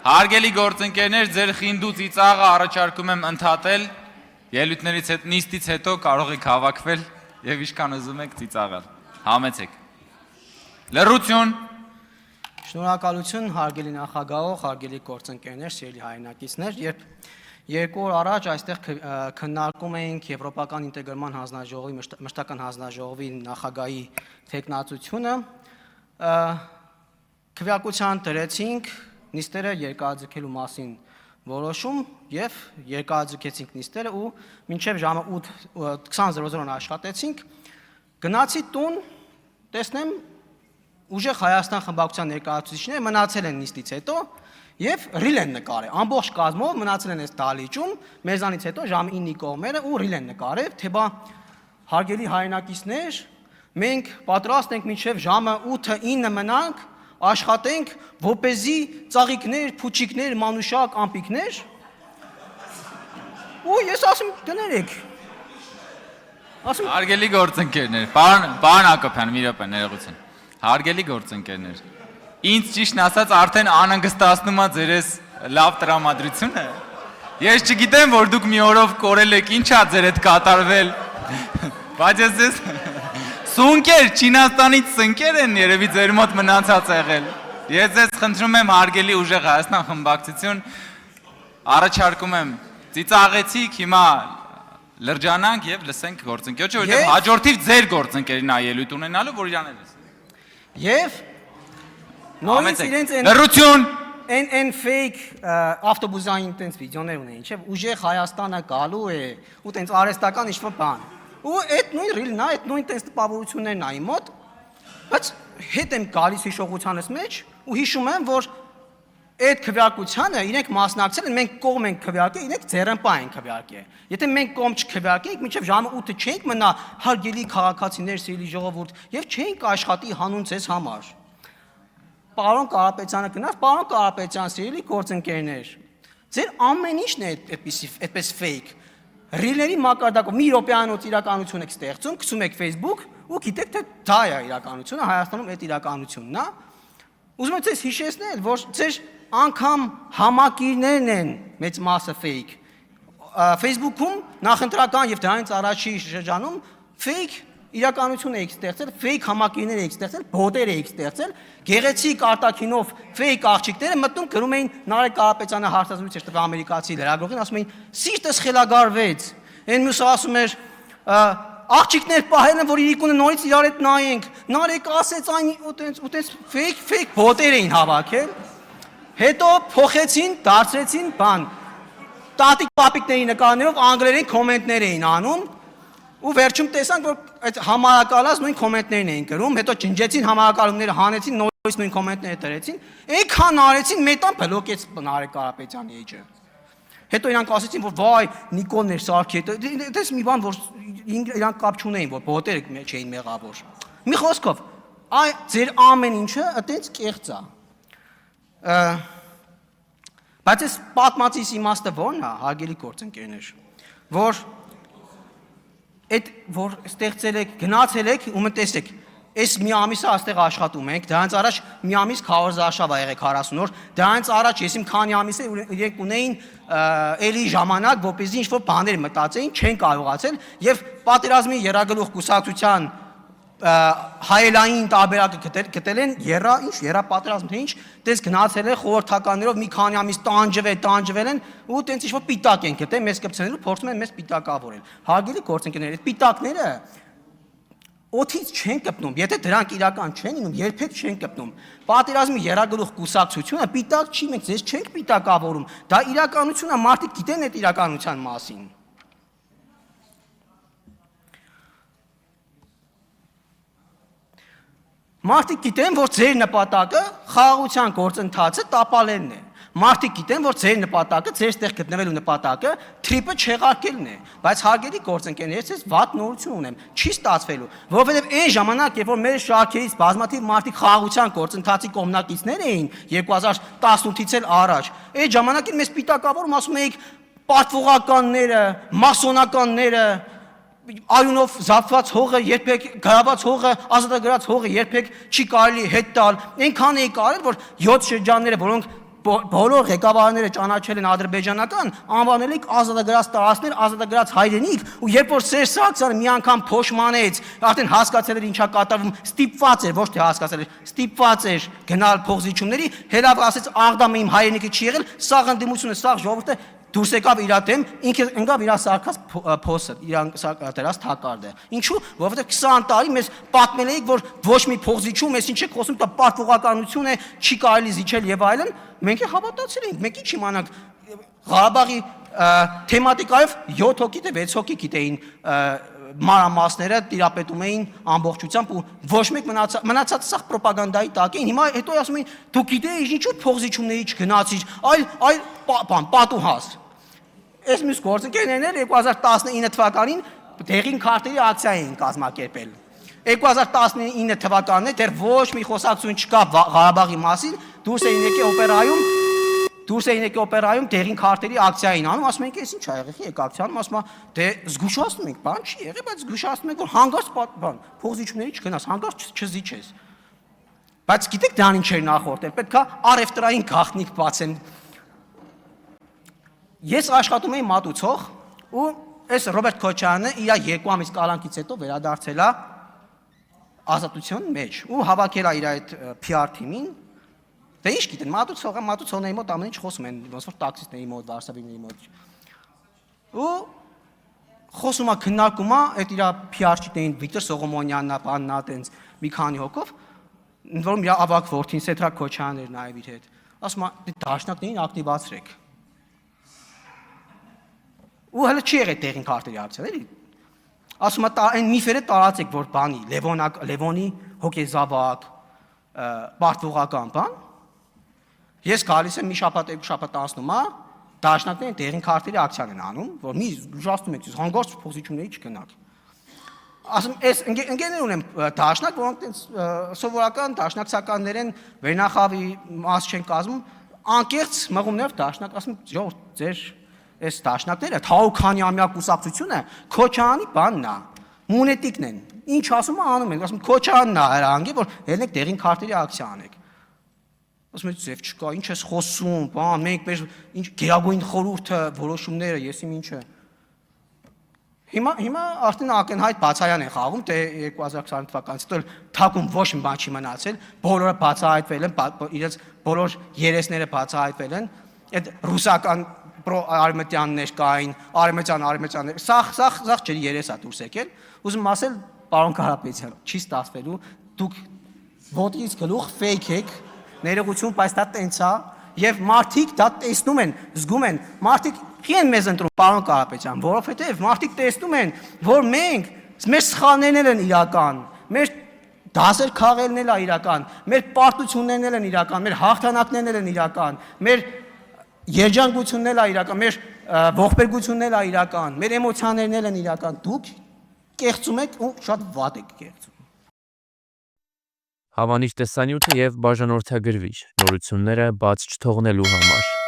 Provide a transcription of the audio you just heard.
Հարգելի գործընկերներ, ձեր խինդու ծիծաղը առաջարկում եմ ընդհատել, ելույթներից նիստից հետո կարող եք հավաքվել եւ ինչքան ուզում եք ծիծաղալ։ Համեցեք։ Լռություն։ Շնորհակալություն, հարգելի նախագահող, հարգելի գործընկերներ, սիրելի հայրենակիցներ, երբ 2 օր առաջ այստեղ քննարկում էինք Եվրոպական ինտեգրման հանձնաժողովի մշտական հանձնաժողովի նախագահի թեկնածությունը, քվեարկության դրեցինք նիստերը երկարաձգելու մասին որոշում եւ երկարաձգեցինք նիստերը ու մինչեւ ժամը 20:00 աշխատեցինք, գնացի տուն, տեսնեմ ուժեղ Հայաստան խմբակցության ներկայացուցիչները մնացել են նիստից հետո եւ ռիլ են նկարել, ամբողջ կազմով մնացել են այս դալիճում, մեզանից հետո ժամը 9-ի կողմերը ու ռիլ են նկարել, թե բա հարգելի հայրենակիցներ, մենք պատրաստ ենք մինչեւ ժամը 8-9 մնանք, աշխատենք, որպեսզի ծաղիկներ, փուչիկներ, մանուշակ, ամպիկներ ու ես ասում դներեք։ Հարգելի գործընկերներ, պարոն Հակոբյան, մի րոպե ներողություն։ Հարգելի գործընկերներ, ինձ ճիշտն ասած արդեն անհանգստացնում է ձերս լավ տրամադրությունը։ Ես չգիտեմ, որ դուք մի օրով կորել եք, ինչա ձեր հետ կատարվել։ Բայց ես սունկեր, Չինաստանից սնկեր են երևի ձեր մոտ մնացած եղել։ Ես ձեզ խնդրում եմ հարգելի ուժեղ Հայաստան խմբակցություն, առաջարկում եմ ծիծաղեցիք, հիմա լրջանանք եւ լսենք գործընկերոջը, որովհետեւ հաջորդիվ ձեր գործընկերին ա ելույթ ունենալու, որ իրանել է։ Եվ նորից իրենց լռություն են fake ավտոբուսային տենց վիդեոներ ունեն, չէ՞, ուժեղ Հայաստանը գալու է ու տենց արհեստական ինչ-որ բան։ Ու այդ նույն ռիլն է, այդ նույն տենց տպավորություններն ա իմ մոտ, բայց հետ եմ գալիս հիշողությանս մեջ ու հիշում եմ, որ այդ քվեարկությանը իրենք մասնակցել են, մենք կողմ ենք քվեարկել, իրենք ձեռնպա են քվեարկել։ Եթե մենք կողմ չքվեարկենք, մինչև ժամը 8-ը չենք մնա հարգելի քաղաքացիներ, սիրելի ժողովուրդ, եւ չենք աշխատի հանուն ձեզ համար։ Պարոն Կարապետյանը գնաց, պարոն Կարապետյան, սիրելի գործընկերներ, ձեր ամեն ինչն է այդպես fake։ Ռիլների մակարդակով մի րոպեանոց իրականություն եք ստեղծում, գցում եք Facebook ու գիտեք թե դա է իրականությունը, Հայաստանում այդ իրականությունն է։ Ուզում եմ ձեզ հիշեցնել, որ ձեր անգամ համակիրներն են մեծ մասը fake։ Facebook-ում նախընտրական եւ դրանից առաջի շրջանում fake իրականություն եք ստեղծել, fake համակիրներ եք ստեղծել, բոտեր եք ստեղծել, գեղեցիկ արտաքինով fake աղջիկները մտնում գրում էին Նարեկ Կարապետյանը հարցազրույց էր տվել ամերիկացի լրագրողին, ասում էին սիրտս խելագարվեց։ Այն մյուսը ասում էր աղջիկներ պահել են, որ իրիկունը նորից իրար հետ նայենք։ Նարեկ ասեց այն ուտենց fake բոտեր էին հավաքել։ Հետո փոխեցին, դարձրեցին բան։ Տատիկ պապիկների նկարներով անգլերեն կոմենտներ էին անում։ Ու վերջում տեսանք, որ այդ համարակալած նույն կոմենտներն էին գրում, հետո ջնջեցին համարակալումները, հանեցին, նորից նույն կոմենտները դրեցին, այնքան արեցին, մետան բլոկեց Նարեկ Կարապետյանի էջը։ Հետո իրանք ասեցին, որ վայ, Նիկոլն էր սարքի հետ, դες մի բան, որ իրանք կապ չունեին, որ բոտերը չէին մեղավոր։ Մի խոսքով, ձեր ամեն ինչը այդպես կեղծ է։ Բայց այս պատմածիս իմաստը ո՞րն է, հարգելի գործընկերներ, որ այդ որ ստեղծել եք, գնացել եք ու մտածեք, այս մի ամիսը այստեղ աշխատում ենք, դրանից առաջ մի ամիս քարոզարշավ ա եղեք 40 օր, դրանից առաջ ես իմ քանի ամիս է իրենք ունեին էլի ժամանակ, որպեսզի ինչ-որ բաներ մտածեին, չեն կարողացել եւ պատերազմի երագլուխ կուսակցության հայելային տարբերակը գտել են երապատրազմ թե ինչ, տես գնացել է խորհրդականներով մի քանի ամիս տանջվել են ու տենց ինչ-որ պիտակ են գտել մեզ կպցնելու, փորձում են մեզ պիտակավորել։ Հարգելի գործընկերներ, այդ պիտակները օդից չեն կպնում, եթե դրանք իրական չեն լինում, երբեք չեն կպնում։ Պատերազմի երագլուխ կուսակցությունը պիտակ չի, մենք ձեզ չենք պիտակավորում, դա իրականություն է, մարդիկ գիտեն այդ իրականության մասին։ Մարդիկ գիտեն, որ ձեր նպատակը խաղաղության գործընթացը տապալելն է։ Մարդիկ գիտեն, որ ձեր նպատակը, ձեր ստեղ գտնվելու նպատակը թրիպը չեղարկելն է։ Բայց հարգելի գործընկերներ, ես վատ նորություն ունեմ, չի ստացվելու, որովհետև այն ժամանակ, երբ որ մեր շարքերից բազմաթիվ մարդիկ խաղաղության գործընթացի կողմնակիցներ էին 2018-ից էլ առաջ, այդ ժամանակին մեզ պիտակավորում ասում էինք պատվողականները, մասոնականները Այունով զապված հողը, երբեք գրաված հողը, ազատագրած հողը երբեք չի կարելի հետ տալ։ Այնքան էի կարել, որ 7 շրջանները, որոնք բոլոր ղեկավարները ճանաչել են ադրբեջանական, անվանել եք ազատագրած տարածքներ, ազատագրած հայրենիք, ու երբ որ Սերժ Սարգսյանը մի անգամ փոշմանեց, արդեն հասկացել էր ինչա կատարվում, ստիպված էր, ոչ թե հասկացել էր, ստիպված էր գնալ փոխզիջումների, հելավ ասեց Աղդամը իմ հայրենիքը չի եղել, սաղ ընդդիմությունը, սաղ ժողովուրդը դուրս եկավ իր դեմ, ինքը ընկավ իր սարքած փոսը, իր դրած թակարդը։ Ինչու՞, որովհետև 20 տարի մեզ պատմել էիք, որ ոչ մի փոխզիջում, ես ինչ եք խոսում, դա պարտվողականություն է, չի կարելի զիջել եւ այլն, մենք էլ հավատացել ենք, մեկ ինչ իմանանք Ղարաբաղի թեմատիկայով 7 հոգի թե 6 հոգի գիտեին մանրամասները տիրապետում էին ամբողջությամբ ու ոչ մեկ մնացած սաղ պրոպագանդայի տակ էին։ Հիմա հետո ասում էին դու գիտեիր ինչու փոխզիջումների չգնացիր, այլ պատուհաս։ Այս մյուս գործընկերներն 2019 թվականին դեղին քարտերի ակցիա էին կազմակերպել։ 2019 թվականն է դեռ ոչ մի խոսակցություն չկա Ղարաբաղի մասին, դուրս էին եկել օպերայում դեղին քարտերի ակցիա էին անում, ասում ենք, այս ինչ ա եղել, եք ակցիան, ասում ա, դե զգուշացնում ենք, բան չի եղել, բայց զգուշացնում ենք, որ հանգարց բան, փոխզիջումների չգնաս, հանգարց չզիջես։ Բայց գիտեք դրան ինչ էր նախորդել, պետք է առևտրային գաղտնիք բացեն։ Ես աշխատում էի մատուցող ու այս Ռոբերտ Քոչարյանը իր 2 ամիս կալանքից հետո վերադարձել է Ազատության մեջ ու հավաքել է իր այդ PR թիմին։ Դե ինչ գիտեն, մատուցողների մոտ ամեն ինչ խոսում են, ոնց որ տաքսիստների մոտ, վարսավիրների մոտ։ Ու խոսում է, քննարկում է, այդ իր PR-չիտներին Վիկտոր Սողոմոնյանն է, բանն է, տենց մի քանի հոգով, որում իր ավագ որդին Սեդրակ Քոչարյանն էր նաև իր հետ։ Ասում է, դաշնակներին ակտիվացրեք։ Ու հələ չի եղել տեղին քարտերի ակցիան, էլի։ Ասում է, այն միֆերը տարածեք, որ բանի, Լևոնի հոգեզավակ, պարտվողական բան։ Ես գալիս եմ մի շաբաթ, 2 շաբաթ անցնում է, դաշնակներին տեղին քարտերի ակցիան են անում, որ մի զգուշացնում եք, հանգարց փոխզիջումների չգնաք։ Ասում, այս ընկերներ ունեմ դաշնակ, որոնք տենց սովորական դաշնակցականներ են, վերնախավի մաս չեն կազմում, անկեղծ մղումներով դաշնակ, ասում, ժողովուրդ, ձեր այս դաշնակները, Թաուքանյամյա կուսակցությունը Քոչարյանի բանն է, մունետիկն են, ինչ ասում է անում են, ասում Քոչարյանն է հրահանգել, որ ելնեք տեղին քարտերի ակցիա անեք։ Ասում եմ, ձև չկա, ինչ ես խոսում, բան, մենք մեր ինչ գերագույն խորհուրդը, որոշումները, ես իմ ինչը։ Հիմա արդեն ակնհայտ բացայան են խաղում, թե 2020 թվականից հետո թակում ոչ մի բան չի մնացել, բոլորը բացահայտվել են, իրենց բոլոր երեսները բացահայտվել են, այդ ռուսական պրո-արմենտյաններ կային, արմենտյաններ, սաղ ջրի երես է դուրս եկել, ուզում ասել, պարոն Կարապետյան, չի ստացվելու, դուք ոտքից գլուխ ֆեյք եք, ներողություն, բայց դա տենց է, եւ մարդիկ դա տեսնում են, զգում են, մարդիկ չի են մեզ ընտրում, պարոն Կարապետյան, որովհետեւ մարդիկ տեսնում են, որ մենք, մեր սխալներն են իրական, մեր դասեր քաղելն էլ է իրական, մեր պարտություններն են իրական, մեր հաղթանակներն են իրական, մեր երջանկությունն էլ է իրական, մեր ողբերգությունն էլ է իրական, մեր էմոցիաներն են իրական, դուք կեղծում եք ու շատ վատ եք կեղծում։ Հավանիչ տեսանյութը եւ բաժանորդագրվիչ նորությունները բաց չթողնելու համար։